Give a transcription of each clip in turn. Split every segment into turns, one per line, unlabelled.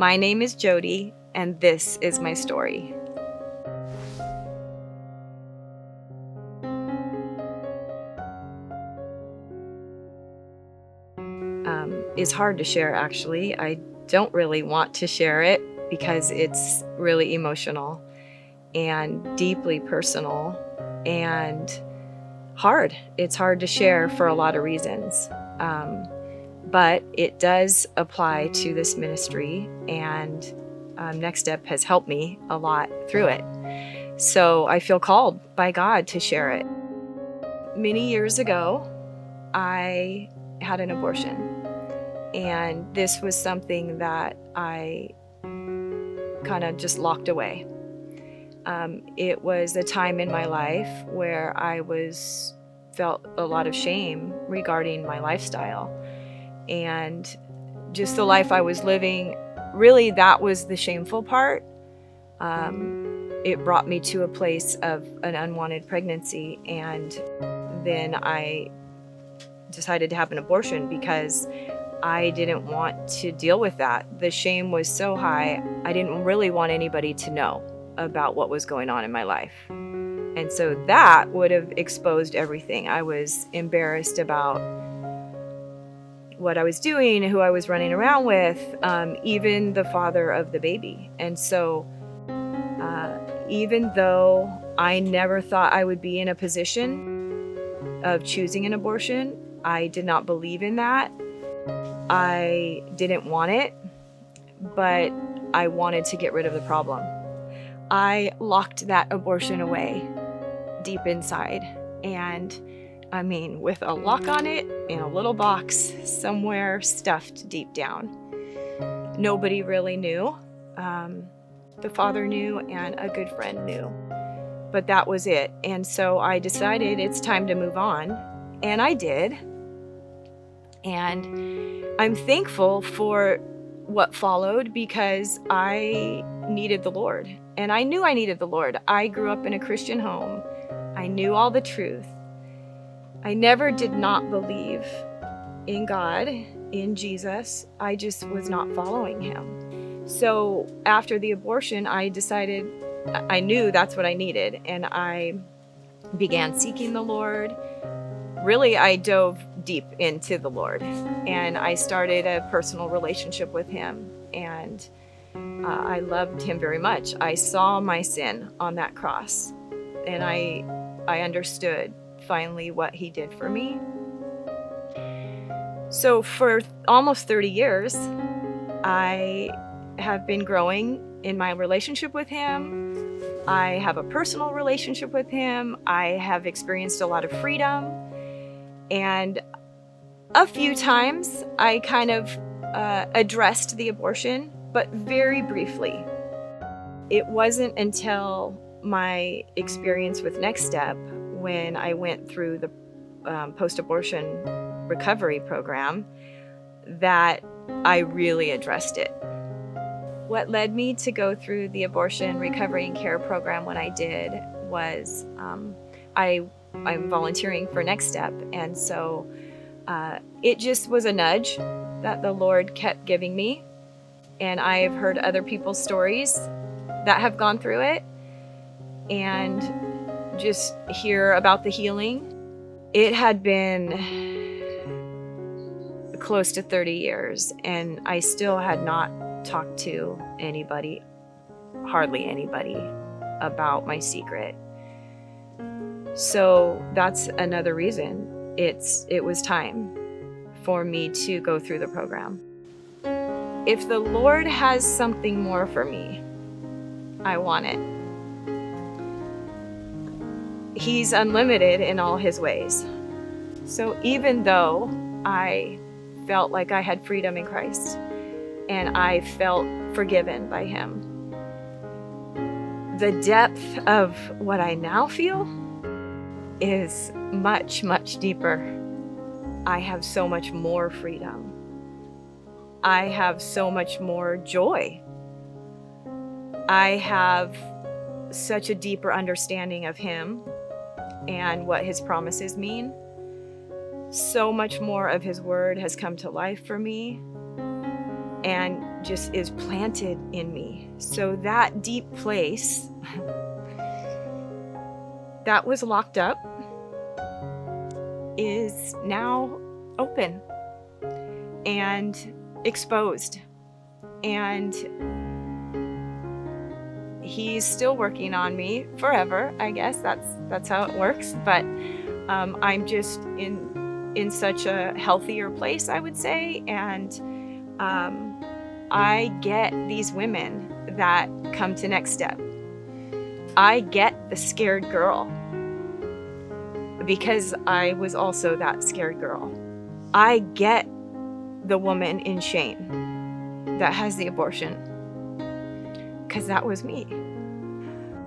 My name is Jodi, and this is my story. It's hard to share, actually. I don't really want to share it because it's really emotional and deeply personal and hard. It's hard to share for a lot of reasons. But it does apply to this ministry, and Next Step has helped me a lot through it. So I feel called by God to share it. Many years ago, I had an abortion, and this was something that I kind of just locked away. It was a time in my life where I felt a lot of shame regarding my lifestyle and just the life I was living. Really, that was the shameful part. It brought me to a place of an unwanted pregnancy, and then I decided to have an abortion because I didn't want to deal with that. The shame was so high, I didn't really want anybody to know about what was going on in my life. And so that would have exposed everything. I was embarrassed about what I was doing, who I was running around with, even the father of the baby. And so even though I never thought I would be in a position of choosing an abortion, I did not believe in that. I didn't want it, but I wanted to get rid of the problem. I locked that abortion away deep inside, and with a lock on it in a little box somewhere stuffed deep down. Nobody really knew. The father knew, and a good friend knew, but that was it. And so I decided it's time to move on, and I did. And I'm thankful for what followed because I needed the Lord, and I knew I needed the Lord. I grew up in a Christian home. I knew all the truth. I never did not believe in God, in Jesus. I just was not following him. So after the abortion, I decided, I knew that's what I needed, and I began seeking the Lord. Really, I dove deep into the Lord, and I started a personal relationship with him, and I loved him very much. I saw my sin on that cross, and I understood finally what he did for me. So for almost 30 years, I have been growing in my relationship with him. I have a personal relationship with him. I have experienced a lot of freedom. And a few times I kind of addressed the abortion, but very briefly. It wasn't until my experience with Next Step, when I went through the post-abortion recovery program, that I really addressed it. What led me to go through the abortion recovery and care program when I did was I'm volunteering for Next Step, and so it just was a nudge that the Lord kept giving me, and I've heard other people's stories that have gone through it, and just hear about the healing. It had been close to 30 years, and I still had not talked to anybody, hardly anybody, about my secret. So that's another reason it was time for me to go through the program. If the Lord has something more for me, I want it. He's unlimited in all his ways. So even though I felt like I had freedom in Christ and I felt forgiven by him, the depth of what I now feel is much, much deeper. I have so much more freedom. I have so much more joy. I have such a deeper understanding of him and what his promises mean. So much more of his word has come to life for me. And just is planted in me. So that deep place that was locked up is now open and exposed. And he's still working on me forever, I guess. That's how it works. But I'm just in such a healthier place, I would say. And I get these women that come to Next Step. I get the scared girl because I was also that scared girl. I get the woman in shame that has the abortion because that was me.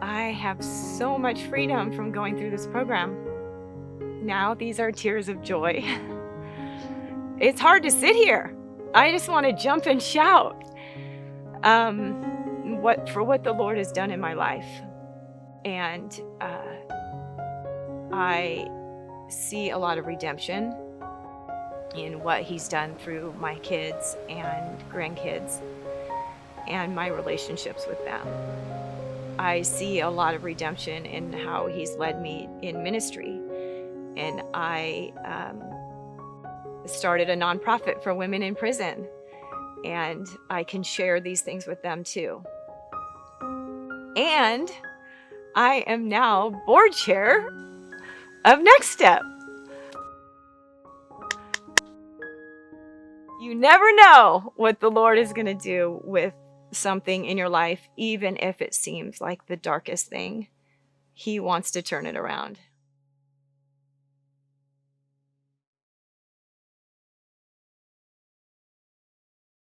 I have so much freedom from going through this program. Now these are tears of joy. It's hard to sit here. I just want to jump and shout what the Lord has done in my life. And I see a lot of redemption in what he's done through my kids and grandkids and my relationships with them. I see a lot of redemption in how he's led me in ministry. And I started a nonprofit for women in prison, and I can share these things with them too. And I am now board chair of Next Step. You never know what the Lord is going to do with something in your life, even if it seems like the darkest thing. He wants to turn it around.